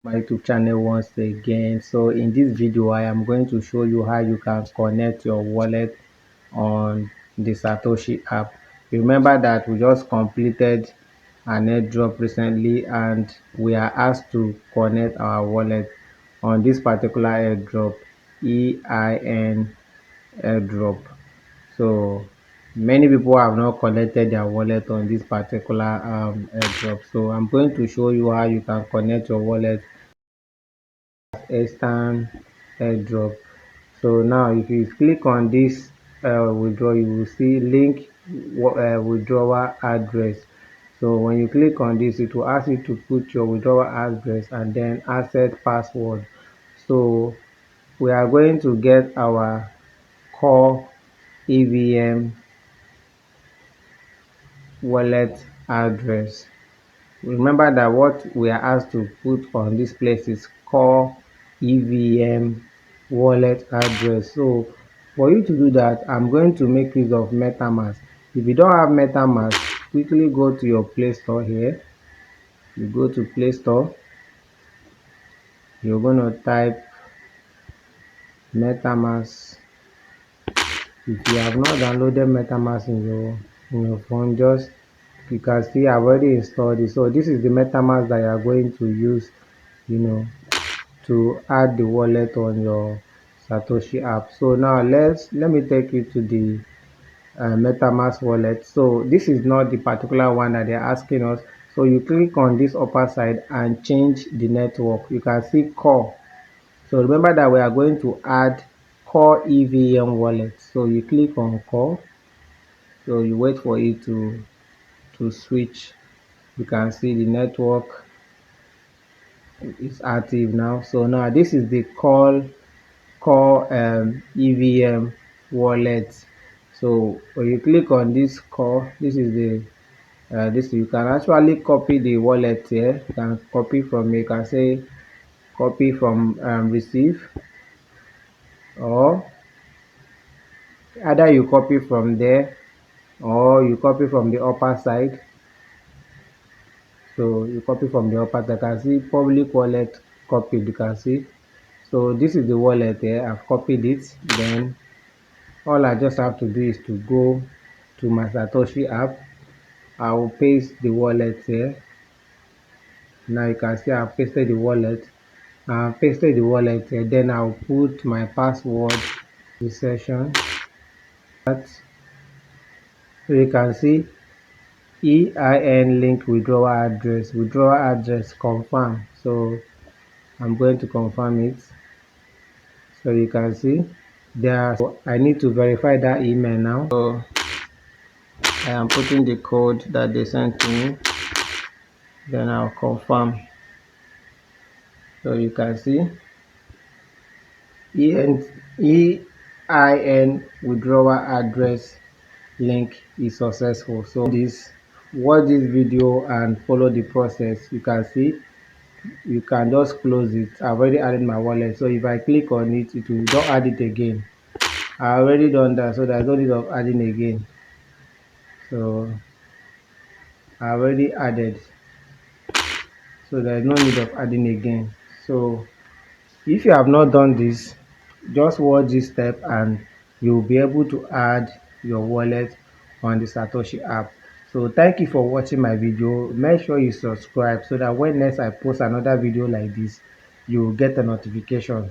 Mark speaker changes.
Speaker 1: My YouTube channel once again. So in this video I am going to show you how you can connect your wallet on the Satoshi app. Remember that we just completed an airdrop recently and we are asked to connect our wallet on this particular airdrop, EIN airdrop. So many people have not collected their wallet on this particular airdrop. So I'm going to show you how you can connect your wallet Einstein Airdrop. So now if you click on this withdraw, you will see link withdrawal address. So when you click on this, it will ask you to put your withdrawal address and then asset password. So we are going to get our core EVM wallet address. Remember that what we are asked to put on this place is core EVM wallet address. So for you to do that, I'm going to make use of MetaMask. If you don't have MetaMask, quickly go to your Play Store here. You go to Play Store, you're going to type MetaMask. If you have not downloaded MetaMask in your phone, just you can see I've already installed it. So this is the MetaMask that you are going to use, to add the wallet on your Satoshi app. So now let me take you to the MetaMask wallet. So this is not the particular one that they're asking us. So you click on this upper side and change the network. You can see core. So remember that we are going to add core EVM wallet. So you click on core. So you wait for it to switch. You can see the network is active now. So now this is the core EVM wallet. So when you click on this core, this is the this you can actually copy the wallet here. You can copy from, you can say copy from receive, or either you copy from there or you copy from the upper side. So you copy from the upper side. You can see public wallet copied, you can see. So this is the wallet here. I've copied it. Then all I just have to do is to go to my Satoshi app. I will paste the wallet here. Now you can see I've pasted the wallet. Here. Then I'll put my password in the session. So you can see EIN link withdrawal address confirm. So I'm going to confirm it. So you can see there. So I need to verify that email now. So I am putting the code that they sent to me. Then I'll confirm. So you can see EIN withdrawal address link is successful. So watch this video and follow the process. You can see you can just close it. I've already added my wallet. So if I click on it, it will don't add it again. I already done that, so there's no need of adding again. So I already added, so there's no need of adding again. So if you have not done this, just watch this step and you'll be able to add your wallet on the Satoshi app. So thank you for watching my video. Make sure you subscribe so that when next I post another video like this, you will get a notification.